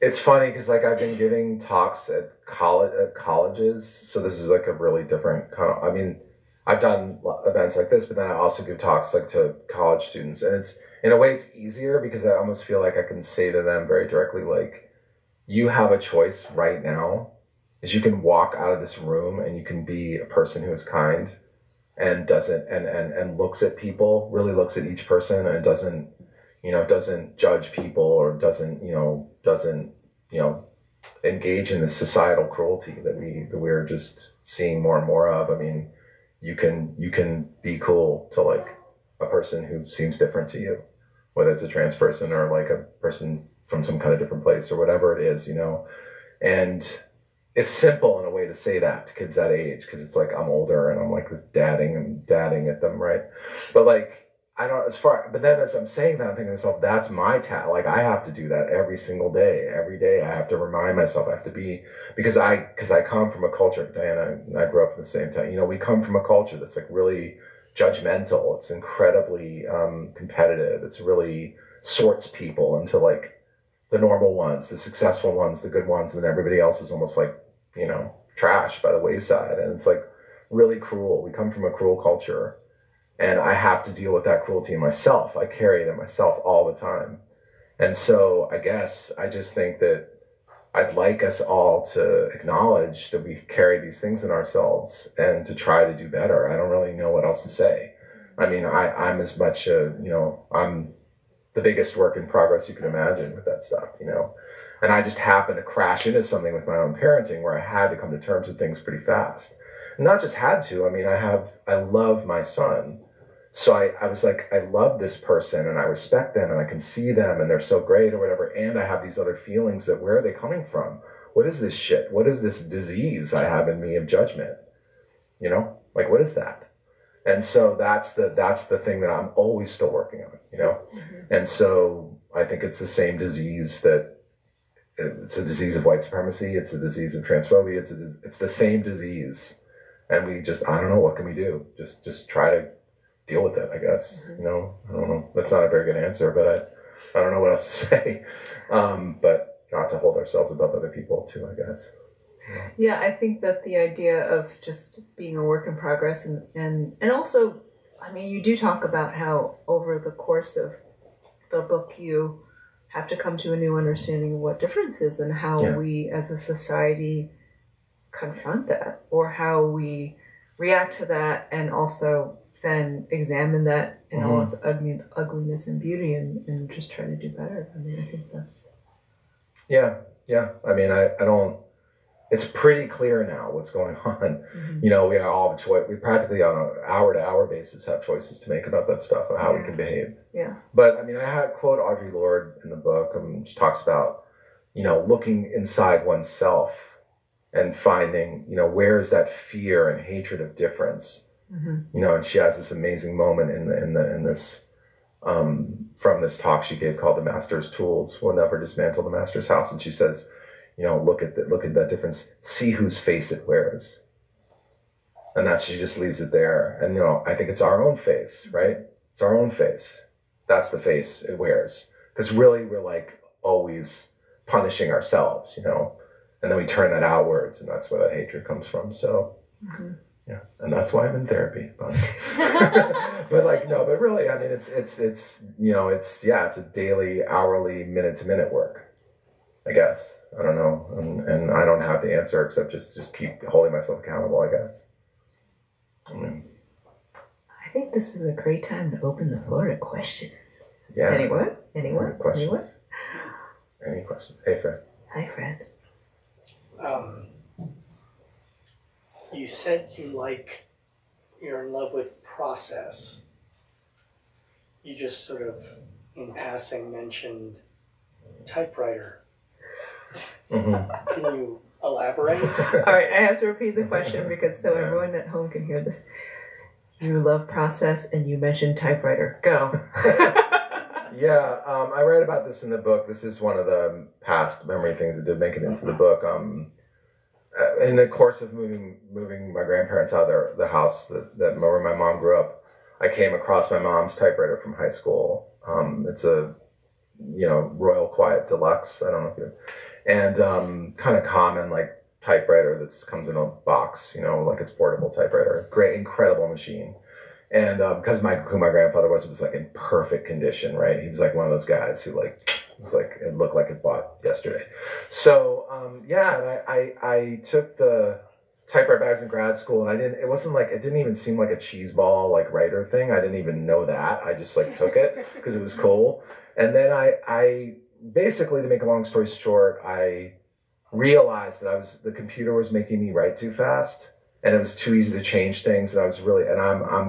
it's funny because like I've been giving talks at colleges, so this is like a really different kind of. I mean, I've done events like this, but then I also give talks like to college students, and it's in a way it's easier because I almost feel like I can say to them very directly, like, you have a choice right now. Is you can walk out of this room and you can be a person who is kind and doesn't and looks at people, really looks at each person and doesn't judge people or doesn't engage in this societal cruelty that we're just seeing more and more of. I mean, you can be cool to like a person who seems different to you, whether it's a trans person or like a person from some kind of different place or whatever it is, you know, and it's simple in a way to say that to kids that age because it's like I'm older and I'm like dadding at them, right? But like but then as I'm saying that, I'm thinking to myself, that's my task. Like I have to do that every single day. Every day I have to remind myself. I have to be because I come from a culture. Diana and I grew up in the same time. You know, we come from a culture that's like really judgmental. It's incredibly competitive. It's really sorts people into like the normal ones, the successful ones, the good ones, and then everybody else is almost like, you know, trash by the wayside. And it's like really cruel. We come from a cruel culture and I have to deal with that cruelty myself. I carry it in myself all the time. And so I guess I just think that I'd like us all to acknowledge that we carry these things in ourselves and to try to do better. I don't really know what else to say. I mean, I'm as much I'm the biggest work in progress you can imagine with that stuff, and I just happened to crash into something with my own parenting where I had to come to terms with things pretty fast. And not just had to, I mean, I love my son. So I was like, I love this person and I respect them and I can see them and they're so great or whatever. And I have these other feelings that where are they coming from? What is this shit? What is this disease I have in me of judgment? Like, what is that? And so that's the thing that I'm always still working on, And so I think it's the same disease that it's a disease of white supremacy. It's a disease of transphobia. It's the same disease. And we just, I don't know, what can we do? Just try to deal with it, I guess. I don't know. That's not a very good answer, but I don't know what else to say. But not to hold ourselves above other people too, I guess. Yeah, I think that the idea of just being a work in progress and also, I mean, you do talk about how over the course of the book you have to come to a new understanding of what difference is and how we as a society confront that or how we react to that and also then examine that in all its ugliness and beauty and just try to do better. I mean, I think that's... Yeah. I mean, I don't... It's pretty clear now what's going on. We are all we practically on an hour-to-hour basis have choices to make about that stuff and how we can behave. Yeah. But I mean, I quote Audre Lorde in the book. She talks about, looking inside oneself and finding, where is that fear and hatred of difference. And she has this amazing moment in this from this talk she gave called "The Master's Tools Will Never Dismantle the Master's House," and she says, look at that difference, see whose face it wears, and that she just leaves it there. And I think it's our own face, right? It's our own face. That's the face it wears, because really we're like always punishing ourselves, and then we turn that outwards, and that's where that hatred comes from. So. Yeah, and that's why I'm in therapy. But, but really, I mean, it's a daily, hourly, minute-to-minute work, I guess. I don't know, and I don't have the answer except just keep holding myself accountable, I guess. I think this is a great time to open the floor to questions. Yeah. Anyone? Questions? Any questions? Hey, Fred. Hi, Fred. You said you're in love with process. You just sort of, in passing, mentioned typewriter. Can you elaborate? All right, I have to repeat the question because so everyone at home can hear this. You love process and you mentioned typewriter. Go. Yeah, I read about this in the book. This is one of the past memory things that did make it into the book. In the course of moving my grandparents out of the house where my mom grew up, I came across my mom's typewriter from high school. It's a, Royal Quiet Deluxe. I don't know if you, and kind of common like typewriter that comes in a box, like it's portable typewriter. Great, incredible machine. And because who my grandfather was, it was like in perfect condition, right? He was like one of those guys who it looked like it bought yesterday. So and I took the typewriter bags in grad school, and it didn't even seem like a cheese ball like writer thing. I didn't even know that. I just took it because it was cool. And then I basically, to make a long story short, I realized that the computer was making me write too fast. And it was too easy to change things, and I'm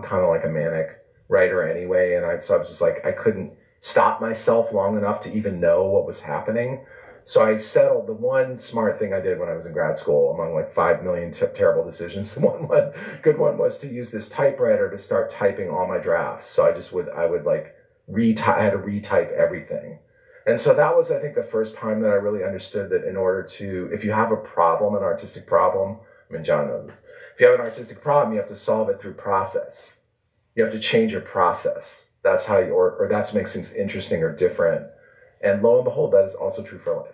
kind of like a manic writer anyway, so I was just like, I couldn't stop myself long enough to even know what was happening. So I settled. The one smart thing I did when I was in grad school, among 5 million terrible decisions, the one good one was to use this typewriter to start typing all my drafts. So I had to retype everything. And so that was, I think, the first time that I really understood that if you have a problem, an artistic problem, I mean, John knows this. If you have an artistic problem, you have to solve it through process. You have to change your process. That's how or that makes things interesting or different. And lo and behold, that is also true for life.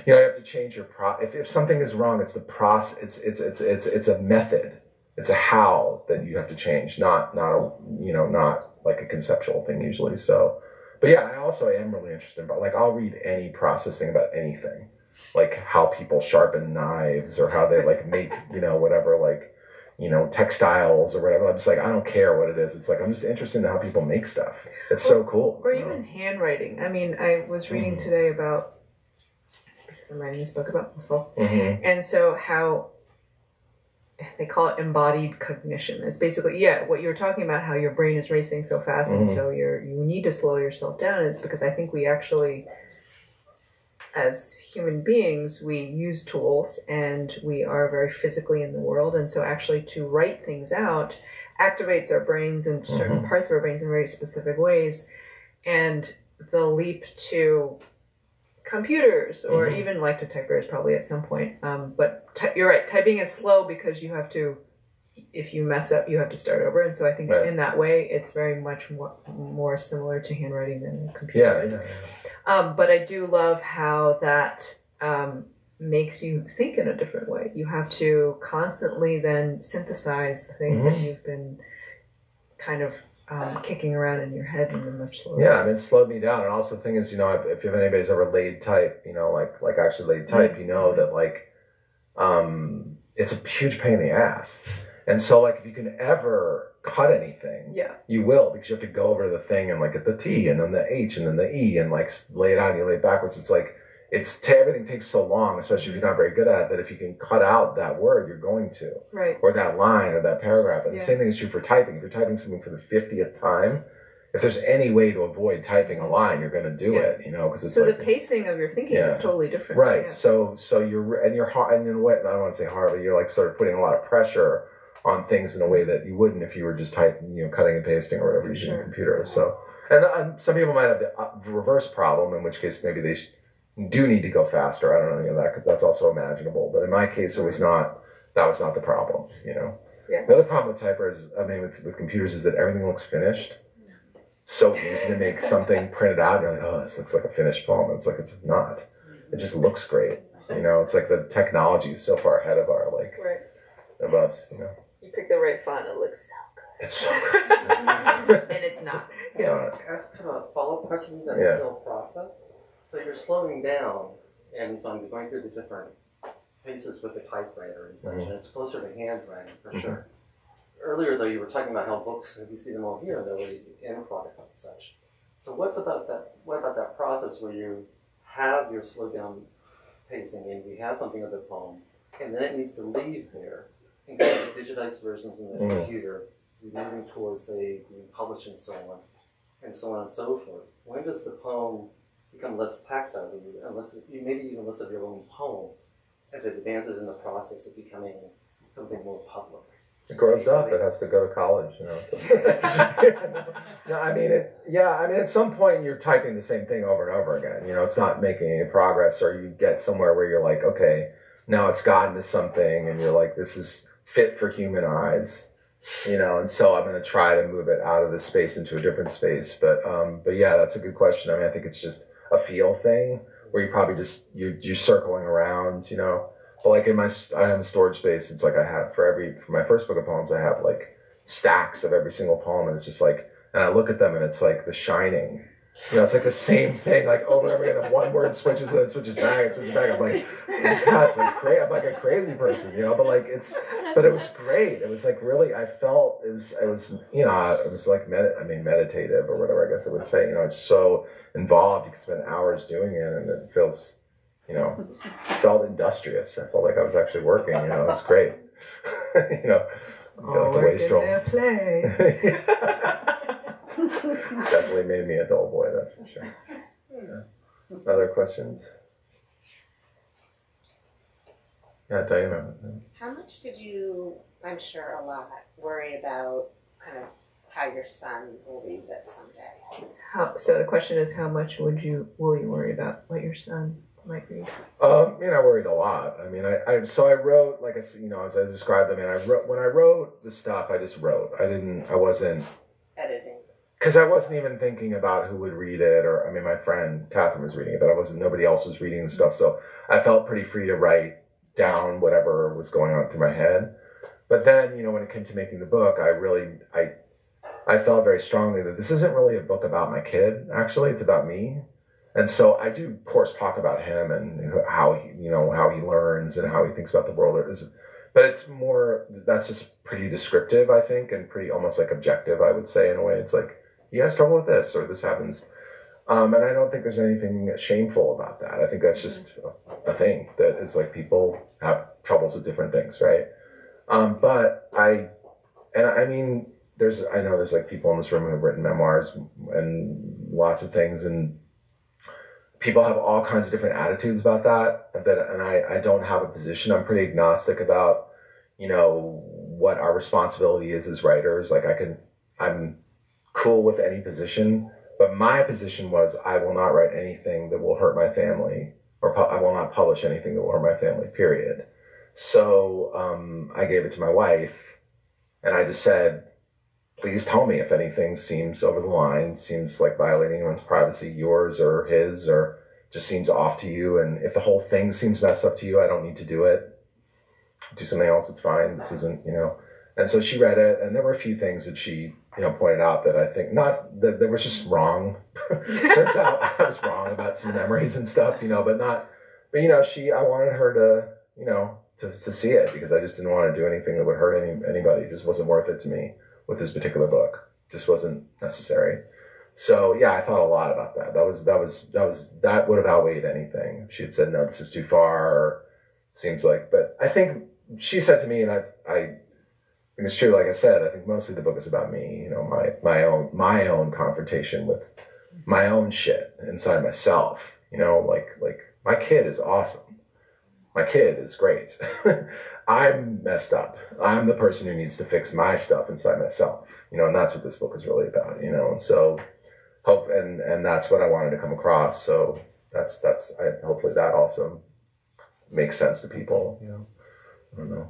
You have to change your if something is wrong, it's the process. It's a method. It's a how that you have to change, not like a conceptual thing usually. So, but yeah, I also am really interested about I'll read any process thing about anything. Like how people sharpen knives or how they make, whatever, textiles or whatever. I'm just like, I don't care what it is. It's like, I'm just interested in how people make stuff. It's so cool. Or even handwriting. I mean, I was reading today about, because I'm writing this book about muscle, and so how they call it embodied cognition. It's basically, what you're talking about, how your brain is racing so fast, and so you need to slow yourself down, is because I think we actually, as human beings, we use tools and we are very physically in the world, and so actually to write things out activates our brains and certain parts of our brains in very specific ways. And the leap to computers, or even like to typewriters probably at some point, but you're right, typing is slow because you have to, if you mess up, you have to start over. And so I think in that way it's very much more similar to handwriting than a computer is. But I do love how that makes you think in a different way. You have to constantly then synthesize the things that you've been kind of kicking around in your head in a much slower way. Yeah, I mean, it slowed me down. And also the thing is, if anybody's ever laid type, like actually laid type, that like, it's a huge pain in the ass. And so like, if you can ever cut anything, you will, because you have to go over to the thing and like get the T and then the H and then the E and like lay it out and you lay it backwards. It's like, everything takes so long, especially if you're not very good at it, that if you can cut out that word, you're going to. Right. Or that line or that paragraph. And the same thing is true for typing. If you're typing something for the 50th time, if there's any way to avoid typing a line, you're going to do it, because it's so like... the pacing of your thinking is totally different. Right. So you're in a way, I don't want to say hard, but you're like sort of putting a lot of pressure on things in a way that you wouldn't if you were just typing, cutting and pasting or whatever using a computer. So, and some people might have the reverse problem, in which case maybe they do need to go faster. I don't know, that's also imaginable. But in my case, that was not the problem, Yeah. The other problem with typers, with computers, is that everything looks finished. It's so easy to make something printed out, and you're like, oh, this looks like a finished poem. It's like, it's not. It just looks great. It's like the technology is so far ahead of of us, You pick the right font, it looks so good. It's so good. And it's not. Ask kind of a follow-up question to that still process. So you're slowing down, and so I'm going through the different paces with the typewriter and such, and it's closer to handwriting for sure. Earlier, though, you were talking about how books, if you see them all here, they're really end products and such. So what about that process where you have your slowed down pacing and you have something of the poem, and then it needs to leave there and go to digitized versions in the computer, you're moving towards, say, being published and so on and so forth. When does the poem become less tactile to you, unless you maybe even less of your own poem, as it advances in the process of becoming something more public? It grows up. It has to go to college, at some point you're typing the same thing over and over again. It's not making any progress, or you get somewhere where you're like, okay, now it's gotten to something, and you're like, this is fit for human eyes, and so I'm going to try to move it out of this space into a different space. But yeah, that's a good question. I think it's just a feel thing where you probably just you're circling around, But like I have a storage space. It's like I have for my first book of poems, I have like stacks of every single poem, and it's just like, and I look at them and it's like The Shining. It's like the same thing, like over and over again. And one word switches and then switches back and switches back. I'm like, God, it's like crazy. I'm like a crazy person, But like but it was great. It was like really, I felt it was it was like meditative or whatever I guess I would say. It's so involved. You could spend hours doing it, and it feels, felt industrious. I felt like I was actually working. It's great. All work in their play. Definitely made me a dull boy, that's for sure. Yeah. Other questions? Yeah, Diana. How much did you, I'm sure a lot, worry about kind of how your son will read this someday? So the question is, how much will you worry about what your son might read? I worried a lot. I wrote, like as I described, when I wrote the stuff, I just wrote. I wasn't editing. Because I wasn't even thinking about who would read it, or my friend Catherine was reading it, but nobody else was reading the stuff, so I felt pretty free to write down whatever was going on through my head. But then, when it came to making the book, I felt very strongly that this isn't really a book about my kid. Actually, it's about me. And so I do, of course, talk about him and how he learns and how he thinks about the world. but it's more, that's just pretty descriptive, I think, and pretty almost like objective, I would say, in a way. It's like, he has trouble with this, or this happens. And I don't think there's anything shameful about that. I think that's just a thing that is like, people have troubles with different things, right? But I mean, I know there's like people in this room who have written memoirs and lots of things, and people have all kinds of different attitudes about that. And I don't have a position. I'm pretty agnostic about, what our responsibility is as writers. Like I'm cool with any position, but my position was, I will not write anything that will hurt my family, or I will not publish anything that will hurt my family, period. So I gave it to my wife, and I just said, please tell me if anything seems over the line, seems like violating anyone's privacy, yours or his, or just seems off to you. And if the whole thing seems messed up to you, I don't need to do it. Do something else, it's fine. This isn't, And so she read it, and there were a few things that she, pointed out that I think that was just wrong. Turns out I was wrong about some memories and stuff, I wanted her to, to see it, because I just didn't want to do anything that would hurt anybody. It just wasn't worth it to me with this particular book. Just wasn't necessary. So yeah, I thought a lot about that. That would have outweighed anything. If she had said, no, this is too far, or seems like, but I think she said to me, and I think it's true, like I said, I think mostly the book is about me, my own confrontation with my own shit inside myself, like my kid is awesome. My kid is great. I'm messed up. I'm the person who needs to fix my stuff inside myself, and that's what this book is really about, and so hope, and that's what I wanted to come across. So hopefully that also makes sense to people, I don't know.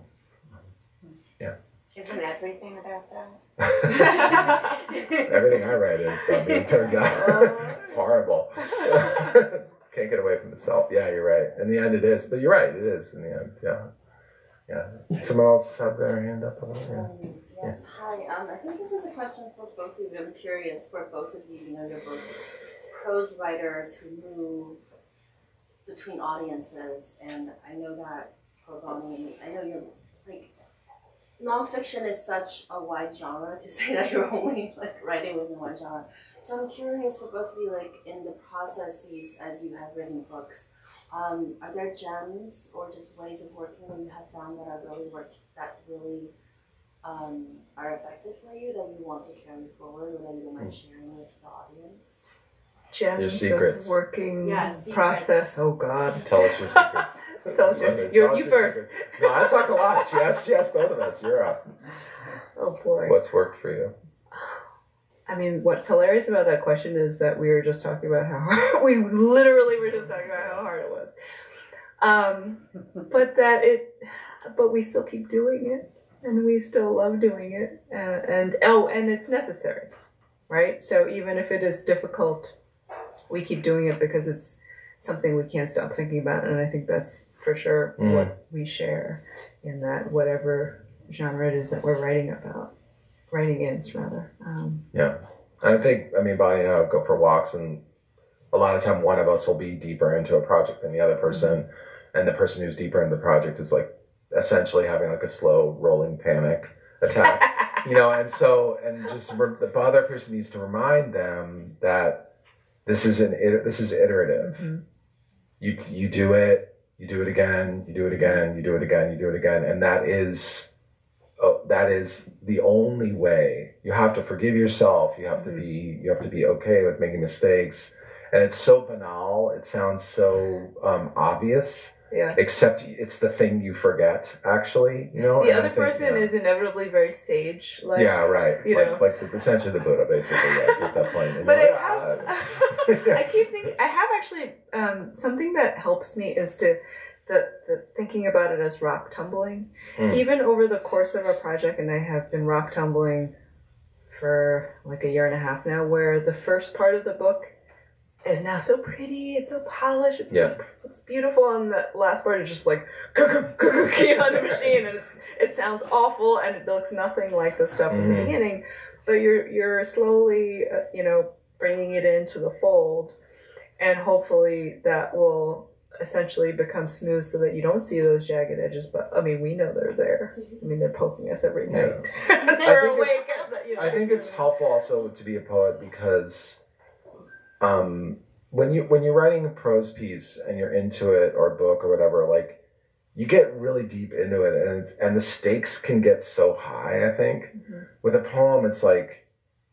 Yeah. Isn't everything about that? Everything I write is about me, it turns out. It's horrible. Can't get away from itself. Yeah, you're right. In the end it is. But you're right, it is in the end. Yeah. Someone else have their hand up over there? Yes, hi. I think this is a question for both of you. I'm curious for both of you. You're both prose writers who move between audiences, and I know that for Bonnie, I know you're like, nonfiction is such a wide genre to say that you're only like writing within one genre. So I'm curious for both of you, like in the processes as you have written books, are there gems or just ways of working that you have found that really are effective for you, that you want to carry forward, or that you don't mind sharing with the audience? Your Gems secrets. of working Yes, process. Oh God. Tell us your secrets. Tell us you first. Secrets. No, I talk a lot. She asked both of us. You're up. Oh boy. What's worked for you? I mean, what's hilarious about that question is that we were just talking about how hard, we literally were just talking about how hard it was. But we still keep doing it, and we still love doing it, and it's necessary, right? So even if it is difficult, we keep doing it because it's something we can't stop thinking about, and I think that's for sure what we share in that, whatever genre it is that we're writing in, rather. Yeah. And I mean, Bonnie and I go for walks, and a lot of time one of us will be deeper into a project than the other person, and the person who's deeper into the project is like essentially having like a slow rolling panic attack, and just the other person needs to remind them that this is iterative. Mm-hmm. You do it again, you do it again, you do it again, you do it again, and that is the only way. You have to forgive yourself. You have to be okay with making mistakes. And it's so banal. It sounds so obvious. Yeah. Except it's the thing you forget, actually. The other person is inevitably very sage. Yeah, right. Essentially the Buddha, basically. Yeah, at that point. But I keep thinking. I have actually something that helps me is to. The thinking about it as rock tumbling. Even over the course of our project, and I have been rock tumbling for like a year and a half now, where the first part of the book is now so pretty, it's so polished, it's beautiful, and the last part is just like on the machine, and it sounds awful, and it looks nothing like the stuff in the beginning, but you're slowly bringing it into the fold, and hopefully that will essentially become smooth so that you don't see those jagged edges. But I mean, we know they're there. I mean, they're poking us every night. We're awake. I think it's helpful also to be a poet because when you're writing a prose piece and you're into it or a book or whatever, like you get really deep into it and the stakes can get so high. I think with a poem, it's like,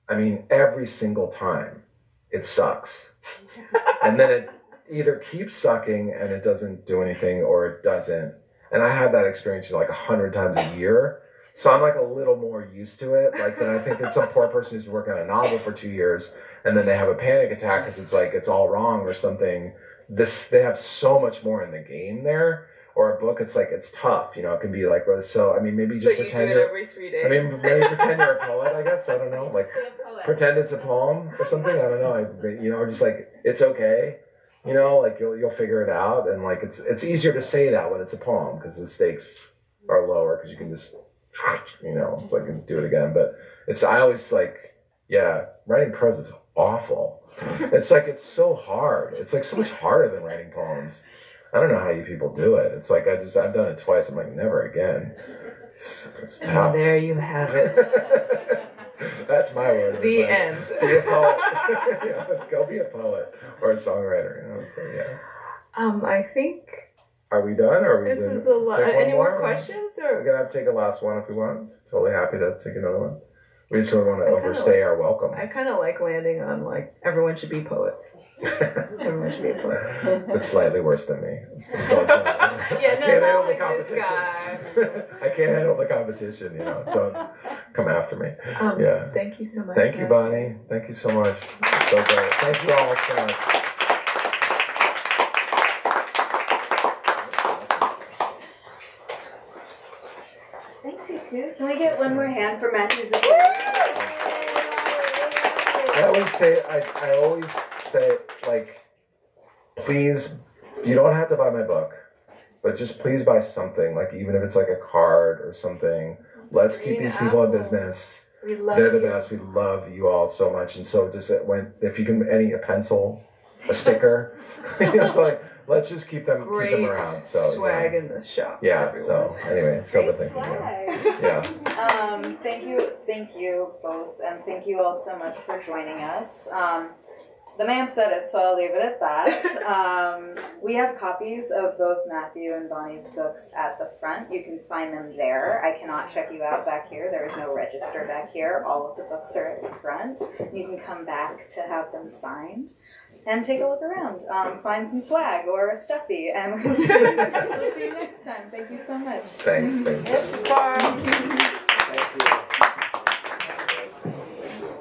I mean, every single time it sucks, and then it either keeps sucking and it doesn't do anything or it doesn't. And I have that experience like 100 times a year. So I'm like a little more used to it. Like then I think that some poor person who's working on a novel for 2 years and then they have a panic attack because it's like it's all wrong or something. They have so much more in the game there. Or a book, it's like it's tough. You know, it can be like so. I mean, maybe just pretend. You do it every 3 days. I mean, maybe pretend you're a poet. I guess I don't know. Like pretend it's a poem or something. I don't know. Or just like it's okay. You know, like you'll figure it out, and like it's easier to say that when it's a poem because the stakes are lower because you can just it's like do it again. But I always like writing prose is awful. It's like it's so hard. It's like so much harder than writing poems. I don't know how you people do it. It's like I've done it twice. I'm like never again. It's tough. And there you have it. That's my word of The advice. end. Be a poet. Go be a poet or a songwriter. So yeah. I think. Are we done? Or are we? This is a lot. Any more questions? We're gonna have to take a last one if we want. Totally happy to take another one. We just don't want to I kinda overstay our welcome. I kind of like landing on like everyone should be poets. Everyone should be a poet. It's slightly worse than me. So I can't handle the competition. I can't handle the competition. Don't come after me. Thank you so much. Thank you, Bonnie. Thank you so much. So great. Thank you all so much. Thanks, you two. Can we get one more hand for Matthew's? I always say, like, please, you don't have to buy my book, but just please buy something, like even if it's like a card or something. Let's keep these people in business. They're the best. We love you all so much. And so just if you can, a pencil, a sticker, so like, let's just keep them around. So swag in the shop. Yeah. So anyway, Silva, thank you. Yeah. Thank you both, and thank you all so much for joining us. The man said it, so I'll leave it at that. We have copies of both Matthew and Bonnie's books at the front. You can find them there. I cannot check you out back here. There is no register back here. All of the books are at the front. You can come back to have them signed and take a look around. Find some swag or a stuffy, and we'll see you next time. Thank you so much. Thanks. Thank you. Bye. Thank you.